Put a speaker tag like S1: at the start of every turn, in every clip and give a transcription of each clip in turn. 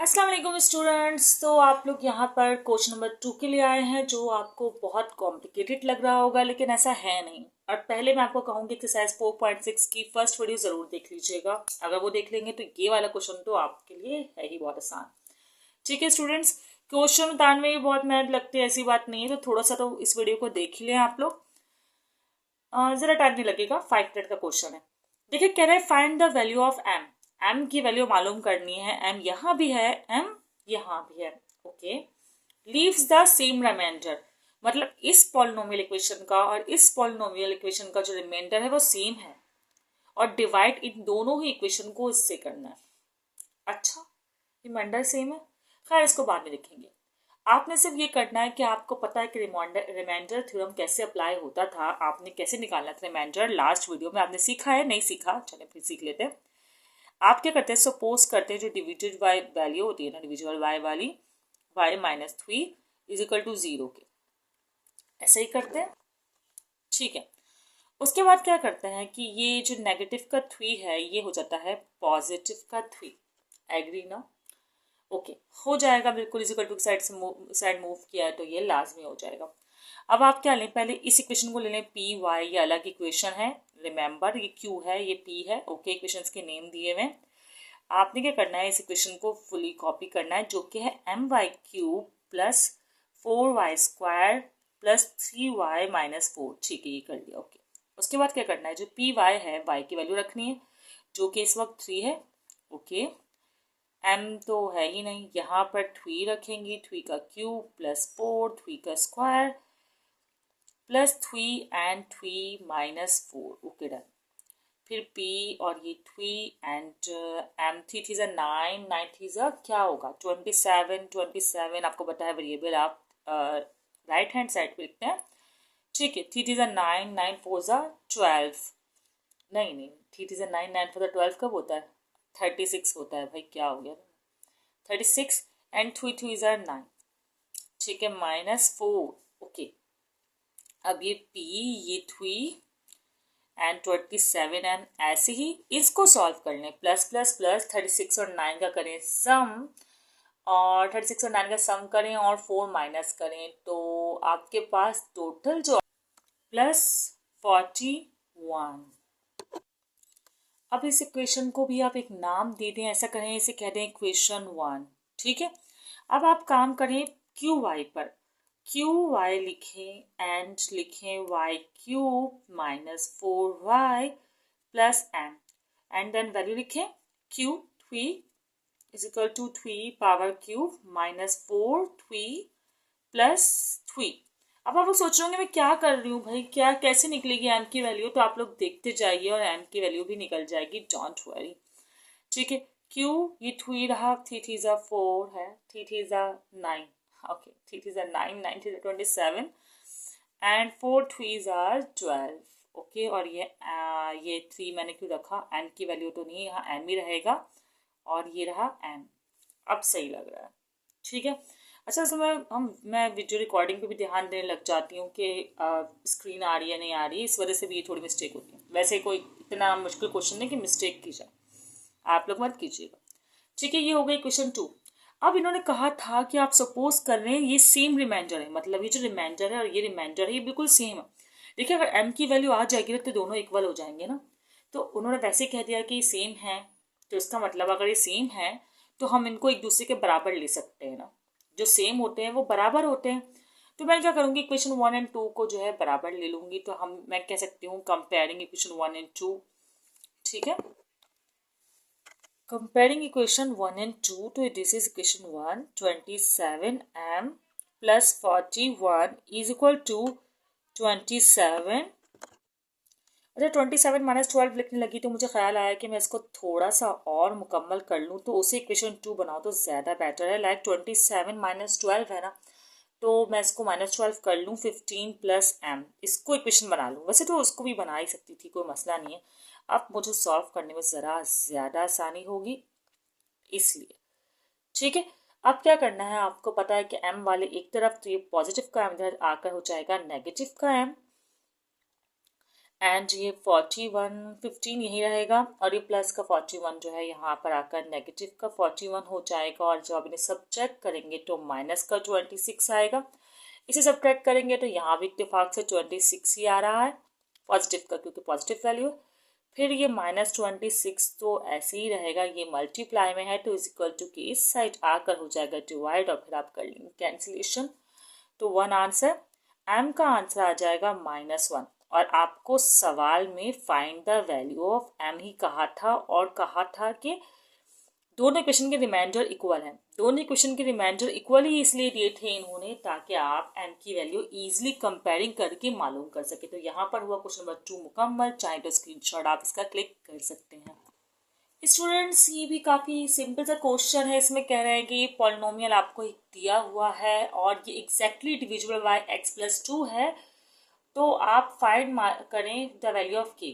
S1: अस्सलाम वालेकुम स्टूडेंट्स। तो आप लोग यहाँ पर क्वेश्चन नंबर 2 के लिए आए हैं, जो आपको बहुत कॉम्प्लिकेटेड लग रहा होगा, लेकिन ऐसा है नहीं। और पहले मैं आपको कहूँगी एक्सरसाइज 4.6 की फर्स्ट वीडियो ज़रूर देख लीजिएगा। अगर वो देख लेंगे तो ये वाला क्वेश्चन तो आपके लिए है ही बहुत आसान। ठीक है स्टूडेंट्स, क्वेश्चन बताने में भी बहुत मेहनत लगती है, ऐसी बात नहीं है, तो थोड़ा सा तो इस वीडियो को देख ही लें आप लोग। ज़रा टाइम नहीं लगेगा, 5 मिनट का क्वेश्चन है। देखिए, कह रहे हैं find the value of M. M की वैल्यू मालूम करनी है। एम यहाँ भी है, एम यहाँ भी है। Okay, leaves the same remainder, मतलब इस पॉलिनोमियल इक्वेशन का और इस पॉलिनोमियल इक्वेशन का जो रिमाइंडर है वो सेम है, और डिवाइड इन दोनों ही इक्वेशन को इससे करना है। अच्छा, रिमाइंडर सेम है, खैर इसको बाद में देखेंगे। आपने सिर्फ ये करना है कि आपको पता है कि रिमाइंडर थ्योरम कैसे अप्लाई होता था, आपने कैसे निकालना था रिमाइंडर। लास्ट वीडियो में आपने सीखा है, नहीं सीखा चले फिर सीख लेते हैं। आप क्या करते हैं, सपोज करते हैं जो डिविजिड बाय वैल्यू होती है ना, डिविजिबल बाय वाली y-3 इज इक्वल टू 0 के, ऐसे ही करते हैं। ठीक है, उसके बाद क्या करते हैं कि ये जो नेगेटिव का 3 है ये हो जाता है पॉजिटिव का 3। एग्री ना? ओके, हो जाएगा बिल्कुल। Is equal to side move किया है तो ये लाजमी हो जाएगा। अब आप क्या लें, पहले इस इक्वेशन को ले लें, पी वाई, ये अलग इक्वेशन है। रिमेंबर ये क्यू है, ये पी है। ओके, इक्वेशंस के नेम दिए हुए। आपने क्या करना है, इस इक्वेशन को फुली कॉपी करना है, जो कि है m/³ plus 4y² plus 3y-4। ठीक है, ये कर लिया। ओके, उसके बाद क्या करना है, जो पी वाई है, वाई की वैल्यू रखनी है, जो कि इस वक्त 3 है। ओके, m तो है ही नहीं, यहाँ पर 3 रखेंगे, 3 का क्यूब प्लस 4, 3 का square plus 3 and 3-4। Okay, done. फिर p और ये 3 एंड m, 3 × 9, 9 × क्या होगा 27। 27 आपको पता है वेरिएबल, आप राइट हैंड साइड पे लिखते हैं। ठीक है, 3 × 9, 9 4 12। नहीं, 3 × 9, 9 4 12 कब होता है? 36 होता है भाई, क्या हो गया? 36 एंड 3 2 = 9। ठीक है, -4। ओके, अब ये p, ये 3 एंड 27 एंड ऐसे ही इसको सॉल्व कर लें। प्लस प्लस प्लस 36 और 9 का करें सम, और 36 और 9 का सम करें और 4 माइनस करें, तो आपके पास टोटल जो +41। अब इस इक्वेशन को भी आप एक नाम दे दें, ऐसा करें, इसे कह दें इक्वेशन 1। ठीक है, अब आप काम करें क्यू वाई पर। क्यू वाई लिखें एंड लिखें y³ - 4y plus m, and then value लिखें q 3 is equal to 3 power cube -4 3 plus 3। अब आप लोग सोच रहे होंगे मैं क्या कर रही हूँ भाई, क्या कैसे निकलेगी m की वैल्यू, तो आप लोग देखते जाइए और m की वैल्यू भी निकल जाएगी, डोंट वरी। ठीक है, q ये 3 रहा, 3 3 ज़ा 4 है, 3 3 ज़ा 9। ओके, 3 3 ज़ा 9, 9 3 ज़ा 27 एंड 4 3 ज़ा 12। ओके, और ये 3 मैंने क्यों रखा, n की वैल्यू तो नहीं, यहाँ m ही रहेगा, और ये रहा m। अब सही लग रहा है। ठीक है, अच्छा, मैं वीडियो रिकॉर्डिंग पे भी ध्यान देने लग जाती हूँ कि स्क्रीन आ रही है नहीं आ रही, इस वजह से भी ये थोड़ी मिस्टेक होती है। वैसे कोई इतना मुश्किल क्वेश्चन नहीं कि मिस्टेक की जाए, आप लोग मत कीजिएगा। ठीक है, ये हो गई क्वेश्चन 2। अब इन्होंने कहा था कि आप सपोज कर रहे हैं ये सेम रिमाइंडर है, मतलब ये जो रिमाइंडर है और ये रिमाइंडर है ये बिल्कुल सेम है। देखिए, अगर m की वैल्यू आ जाएगी तो दोनों इक्वल हो जाएंगे ना, तो उन्होंने वैसे कह दिया कि सेम है, तो इसका मतलब अगर ये सेम है तो हम इनको एक दूसरे के बराबर ले सकते हैं ना, जो सेम होते हैं वो बराबर होते हैं। तो मैं क्या करूँगी, इक्वेशन 1 एंड 2 को जो है बराबर ले लूँगी, तो मैं कह सकती हूँ कंपेयरिंग इक्वेशन 1 एंड 2। ठीक है, comparing equation 1 and 2, तो this is equation 1, 27m plus 41 is equal to 27। अच्छा, 27 - 12 लिखने लगी तो मुझे ख्याल आया कि मैं इसको थोड़ा सा और मुकम्मल कर लूँ, तो उसे इक्वेशन 2 बनाओ तो ज़्यादा बेटर है। लाइक 27 - 12 है ना, तो मैं इसको -12 कर लूँ, 15 प्लस m, इसको इक्वेशन बना लूँ। वैसे तो उसको भी बना ही सकती थी, कोई मसला नहीं है। अब मुझे सॉल्व करने में ज़रा ज़्यादा आसानी होगी इसलिए। ठीक है, अब क्या करना है, आपको पता है कि m वाले एक तरफ, तो ये पॉजिटिव का m इधर आकर हो जाएगा नेगेटिव का m, एंड ये 41 15 यही रहेगा, और ये प्लस का 41 जो है यहाँ पर आकर नेगेटिव का 41 हो जाएगा, और जब आप इन्हें सब्ट्रैक्ट करेंगे तो माइनस का 26 आएगा। इसे सब्ट्रैक्ट करेंगे तो यहाँ भी इत्तेफाक से 26 ही आ रहा है पॉजिटिव का, क्योंकि पॉजिटिव वैल्यू है। फिर ये -26 तो ऐसे ही रहेगा, ये मल्टीप्लाई में है तो इज इक्वल टू कि इस साइड आकर हो जाएगा डिवाइड, और फिर आप कर लेंगे कैंसिलेशन। तो 1 आंसर, m का आंसर आ जाएगा -1। और आपको सवाल में find the value of m ही कहा था, और कहा था कि दोनों इक्वेशन के रिमाइंडर इक्वल हैं। दोनों इक्वेशन के रिमाइंडर इक्वल ही इसलिए दिए थे इन्होंने ताकि आप m की वैल्यू इजीली कंपेयरिंग करके मालूम कर सके। तो यहाँ पर हुआ क्वेश्चन नंबर 2 मुकम्मल। चाहे तो स्क्रीनशॉट आप इसका क्लिक कर सकते हैं। स्टूडेंट्स, ये भी काफ़ी सिंपल सा क्वेश्चन है। इसमें कह रहे हैं कि पॉलिनोमियल आपको एक दिया हुआ है और ये एग्जैक्टली डिविजिबल बाय x+2 है, तो आप फाइंड करें द वैल्यू ऑफ k।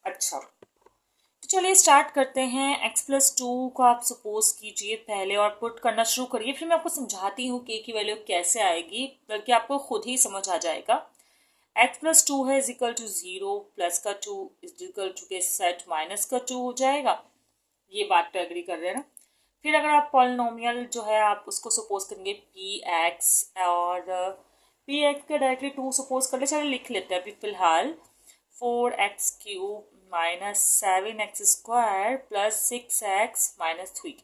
S1: अच्छा, तो चलिए स्टार्ट करते हैं। x+2 को आप सपोज कीजिए पहले और पुट करना शुरू करिए, फिर मैं आपको समझाती हूँ k की वैल्यू कैसे आएगी, बल्कि आपको खुद ही समझ आ जाएगा। x+2 है इज इक्वल टू 0, प्लस का 2 इज इक्वल टू के सेट माइनस का 2 हो जाएगा। ये बात पे एग्री कर रहे हैं ना। फिर अगर आप पॉलिनोमियल जो है आप उसको सपोज करेंगे px, और px के डायरेक्टली 2 सपोज कर ले, चलिए लिख लेते हैं अभी फिलहाल। 4x³ minus 7x² plus 6x minus 3।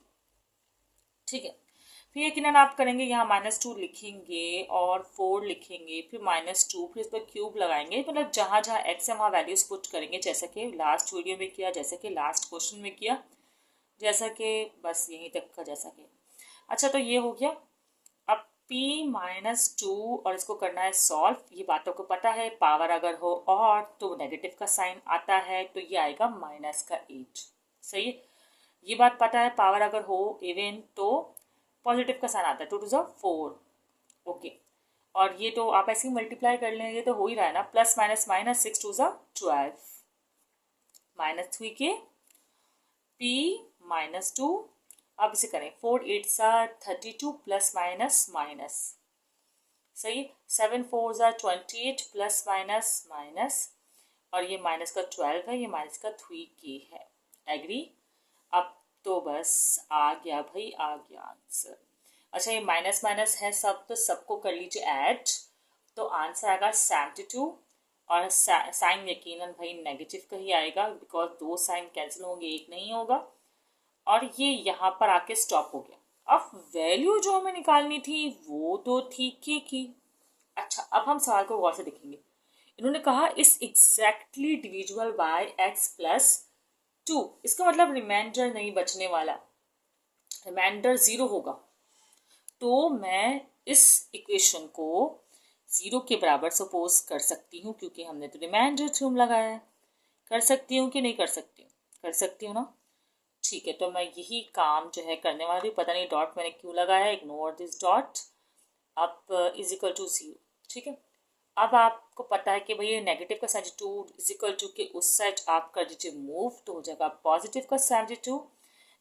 S1: ठीक है, फिर यकीनन आप करेंगे यहाँ -2 लिखेंगे और 4 लिखेंगे, फिर -2, फिर इस पर क्यूब लगाएंगे, मतलब जहाँ जहाँ x है वहाँ वैल्यूज पुट करेंगे, जैसा कि लास्ट वीडियो में किया, जैसा कि लास्ट क्वेश्चन में किया, जैसा कि बस यहीं तक का जैसा कि। अच्छा, तो ये हो गया। अब p-2 और इसको करना है सॉल्व। ये बातों को पता है, पावर अगर हो और तो नेगेटिव का साइन आता है, तो ये आएगा -8। सही है, ये बात पता है। पावर अगर हो इवन तो पॉजिटिव का साइन आता है, 2 2 4। ओके, और ये तो आप ऐसे ही मल्टीप्लाई कर लें, ये तो हो ही रहा है ना, प्लस माइनस माइनस 6 2 12 -3 के p-2। अब इसे करें 4 8 32 प्लस माइनस माइनस। सही, 7 4 28 प्लस माइनस माइनस, और ये माइनस का 12 है, ये माइनस का 3k है। एग्री? अब तो बस आ गया भाई, आ गया आंसर। अच्छा, ये माइनस माइनस है सब, तो सबको कर लीजिए ऐड, तो आंसर आएगा 72। और साइन यकीनन भाई नेगेटिव का ही आएगा, बिकॉज 2 साइन कैंसिल होंगे, एक नहीं होगा, और ये यहाँ पर आके स्टॉप हो गया। अब वैल्यू जो हमें निकालनी थी वो तो थी k की। अच्छा, अब हम सवाल को गौर से देखेंगे। इन्होंने कहा इस एग्जैक्टली डिविजिबल बाय x+2, इसका मतलब रिमाइंडर नहीं बचने वाला, रिमाइंडर 0 होगा। तो मैं इस इक्वेशन को 0 के बराबर सपोज कर सकती हूँ, क्योंकि हमने तो रिमाइंडर थ्योरम लगाया है। कर सकती हूँ कि नहीं कर सकती हूँ? कर सकती हूँ ना। ठीक है, तो मैं यही काम जो है करने वाली हूँ। पता नहीं डॉट मैंने क्यों लगाया, इग्नोर दिस डॉट। अब इज इक्वल टू 0। ठीक है, अब आपको पता है कि भाई नेगेटिव का 72 इज इक्वल टू के उस साइड आप कर दीजिए मूव, तो हो जाएगा पॉजिटिव का 72,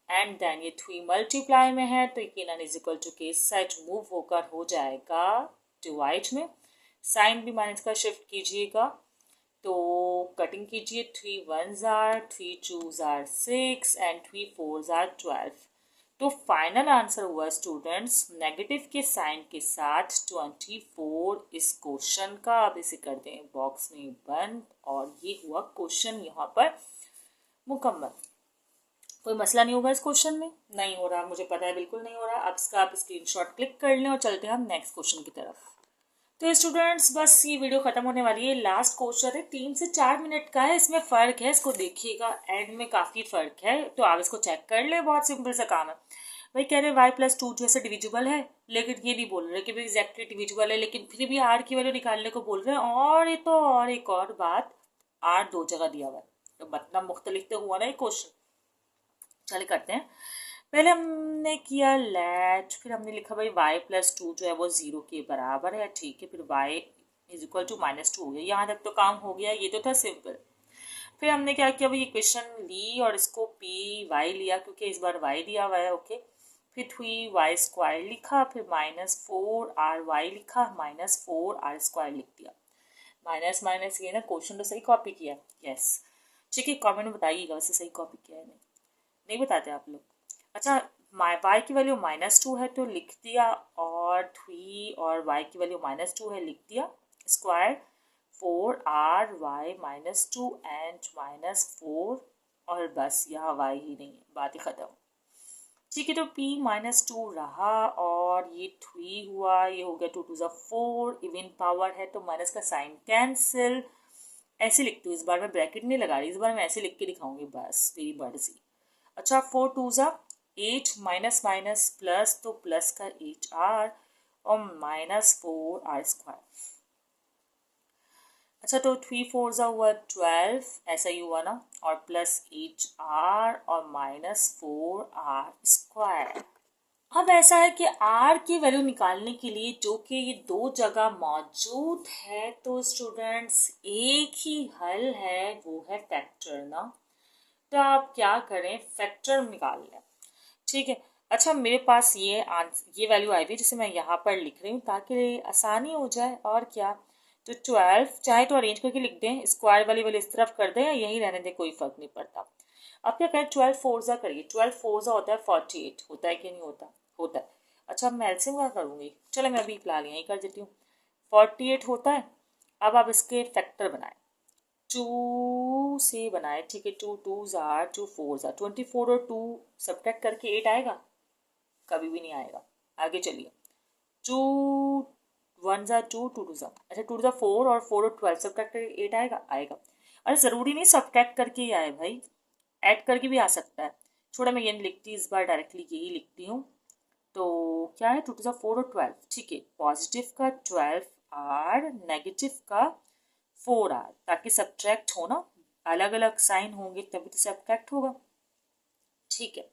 S1: एंड देन ये 3 मल्टीप्लाई में है, तो यकीनन इज इक्वल टू के इस साइड मूव होकर हो जाएगा डिवाइड में। साइन भी माइनस का शिफ्ट कीजिएगा, तो कटिंग कीजिए। 3 1s 3 2s 6 एंड 3 4s 12। तो फाइनल आंसर हुआ स्टूडेंट्स नेगेटिव के साइन के साथ 24 इस क्वेश्चन का। अब इसे कर दें बॉक्स में बंद, और ये हुआ क्वेश्चन यहाँ पर मुकम्मल। कोई मसला नहीं होगा इस क्वेश्चन में? नहीं हो रहा, मुझे पता है बिल्कुल नहीं हो रहा। अब इसका आप स्क्रीनशॉट क्लिक कर लें और चलते हैं हम नेक्स्ट क्वेश्चन की तरफ। तो स्टूडेंट्स, बस ये वीडियो खत्म होने वाली है। लास्ट क्वेश्चन है, 3 से 4 मिनट का है, इसमें फ़र्क है, इसको देखिएगा, एंड में काफ़ी फ़र्क है, तो आप इसको चेक कर ले। बहुत सिंपल सा काम है भाई। कह रहे y+2 जो है डिविजिबल है, लेकिन ये नहीं बोल रहे कि भाई एग्जैक्टली डिविजिबल है, लेकिन फिर भी r की वैल्यू निकालने को बोल रहे हैं। और ये तो और एक और बात, r 2 जगह दिया हुआ है, तो मतलब मुख्तलिफ तो हुआ ना ये क्वेश्चन। चलिए करते हैं। पहले हमने किया लेट, फिर हमने लिखा भाई y+2 जो है वो 0 के बराबर है। ठीक है, फिर y इज इक्वल टू -2 हो गया। यहाँ तक तो काम हो गया, ये तो था सिंपल। फिर हमने क्या किया भाई, इक्वेशन ली और इसको py लिया, क्योंकि इस बार y दिया हुआ है। ओके, फिर 3y² लिखा, फिर -4ry लिखा, -4r² लिख दिया। माइनस माइनस ये ना क्वेश्चन तो सही कॉपी किया, यस। ठीक है, कमेंट में बताइएगा वैसे सही कॉपी किया है नहीं बताते आप लोग। अच्छा, वाई की वैल्यू -2 है तो लिख दिया, और 3 और वाई की वैल्यू -2 है लिख दिया, स्क्वायर 4r y -2 एंड -4, और बस यहाँ वाई ही नहीं है, बात ही खत्म। ठीक है, तो p -2 रहा, और ये 3 हुआ, ये हो गया 2 2 4, इवन पावर है तो माइनस का साइन कैंसिल। ऐसे लिखती हूँ, इस बार मैं ब्रैकेट नहीं लगा रही, इस बार मैं ऐसे लिख के दिखाऊंगी, बस मेरी मर्जी। अच्छा, 4 2 8, माइनस माइनस प्लस, तो प्लस का 8r और -4r²। अच्छा, तो 3 4 हुआ 12, ऐसा ही हुआ ना, और प्लस 8r और -4r²। अब ऐसा है कि r की वैल्यू निकालने के लिए, जो कि ये दो जगह मौजूद है, तो स्टूडेंट्स एक ही हल है, वो है फैक्टर ना। तो आप क्या करें, फैक्टर निकाल लें। ठीक है। अच्छा, मेरे पास ये वैल्यू आई हुई, जिसे मैं यहाँ पर लिख रही हूँ ताकि आसानी हो जाए, और क्या। तो 12 चाहे तो अरेंज करके लिख दें, स्क्वायर वाली वाली इस तरफ कर दें या यही रहने दें, कोई फर्क नहीं पड़ता। अब क्या करें, 12 4 करिए, 12 4 होता है 48, होता है कि नहीं होता, होता है। अच्छा, मैं एलसीएम क्या करूँगी, चलो मैं अभी फिलहाल यहीं कर देती हूँ। 48 होता है। अब आप इसके फैक्टर बनाएं, 2 से बनाए, ठीक है। 2 2 2 4 24, और 2 सब्ट्रैक्ट करके 8 आएगा, कभी भी नहीं आएगा। आगे चलिए, 2 1 2 2 2 अच्छा 2 4, और 4 और 12 सब्ट्रैक्ट करके 8 आएगा, आएगा। अरे ज़रूरी नहीं सब्ट्रैक्ट करके ही आए भाई, ऐड करके भी आ सकता है। छोड़ा, मैं ये नहीं लिखती, इस बार डायरेक्टली यही लिखती हूँ। तो क्या है, 2 2 4 और 12, ठीक है। पॉजिटिव का 12r, नेगेटिव का 4r, ताकि सब्ट्रैक्ट हो ना, अलग अलग साइन होंगे तभी तो सब्ट्रैक्ट होगा। ठीक है,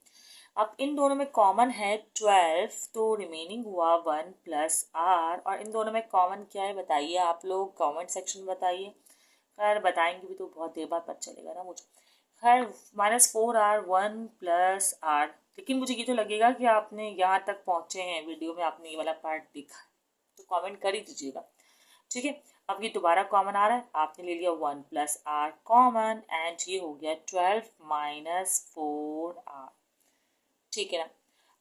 S1: अब इन दोनों में कॉमन है 12, तो रिमेनिंग हुआ 1 + r, और इन दोनों में कॉमन क्या है बताइए आप लोग, कमेंट सेक्शन में बताइए। खैर बताएंगे भी तो बहुत देर बाद पता चलेगा ना मुझे। खैर, -4r 1 + r, लेकिन मुझे ये तो लगेगा कि आपने यहाँ तक पहुँचे हैं वीडियो में, आपने ये वाला पार्ट देखा, तो कमेंट कर ही दीजिएगा। ठीक है, अब ये दोबारा कॉमन आ रहा है, आपने ले लिया 1 + r कॉमन, एंड ये हो गया 12 - 4r। ठीक है ना।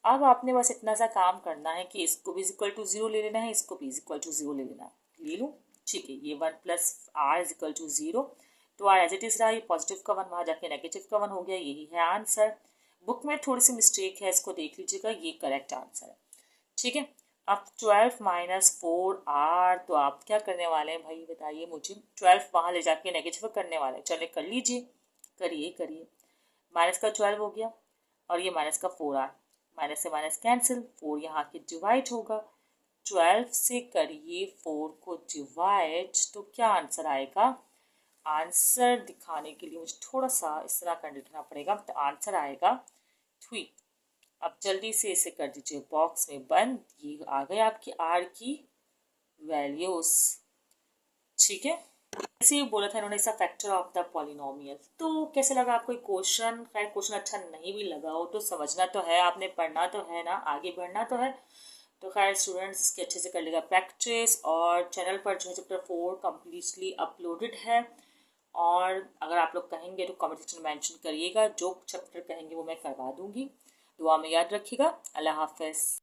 S1: अब आपने बस इतना सा काम करना है कि इसको भी इक्वल टू 0 ले लेना है, इसको भी इक्वल टू 0 ले लेना है, ले लूँ। ठीक है, ये 1 + r इक्वल टू 0, तो r एज इट इज रहा, ये पॉजिटिव का 1 वहाँ जाके नेगेटिव का 1 हो गया, यही है आंसर। बुक में थोड़ी सी मिस्टेक है, इसको देख लीजिएगा, ये करेक्ट आंसर है। ठीक है, अब 12 - 4r, तो आप क्या करने वाले हैं भाई बताइए मुझे, 12 वहाँ ले जाके नेगेटिव करने वाले हैं, चले कर लीजिए, करिए करिए। माइनस का 12 हो गया, और ये माइनस का 4r, माइनस से माइनस कैंसिल, 4 यहाँ के डिवाइड होगा, 12 से करिए 4 को डिवाइड, तो क्या आंसर आएगा। आंसर दिखाने के लिए मुझे थोड़ा सा इस तरह कर लिखना पड़ेगा, तो आंसर आएगा 3। अब जल्दी से इसे कर दीजिए बॉक्स में बंद, ये आ गए आपकी r की वैल्यूज। ठीक है, ऐसे ही बोला था इन्होंने, इसका फैक्टर ऑफ द पॉलिनोमियल। तो कैसे लगा आपको क्वेश्चन, खैर क्वेश्चन अच्छा नहीं भी लगा हो तो समझना तो है, आपने पढ़ना तो है ना, आगे बढ़ना तो है। तो खैर स्टूडेंट्स इसके अच्छे से कर लेगा प्रैक्टिस, और चैनल पर जो है चैप्टर 4 कम्प्लीटली अपलोडेड है, और अगर आप लोग कहेंगे तो कमेंट सेक्शन में मेंशन करिएगा, जो चैप्टर कहेंगे वो मैं करवा दूंगी। दुआ में याद रखिएगा। अल्लाह हाफिज़।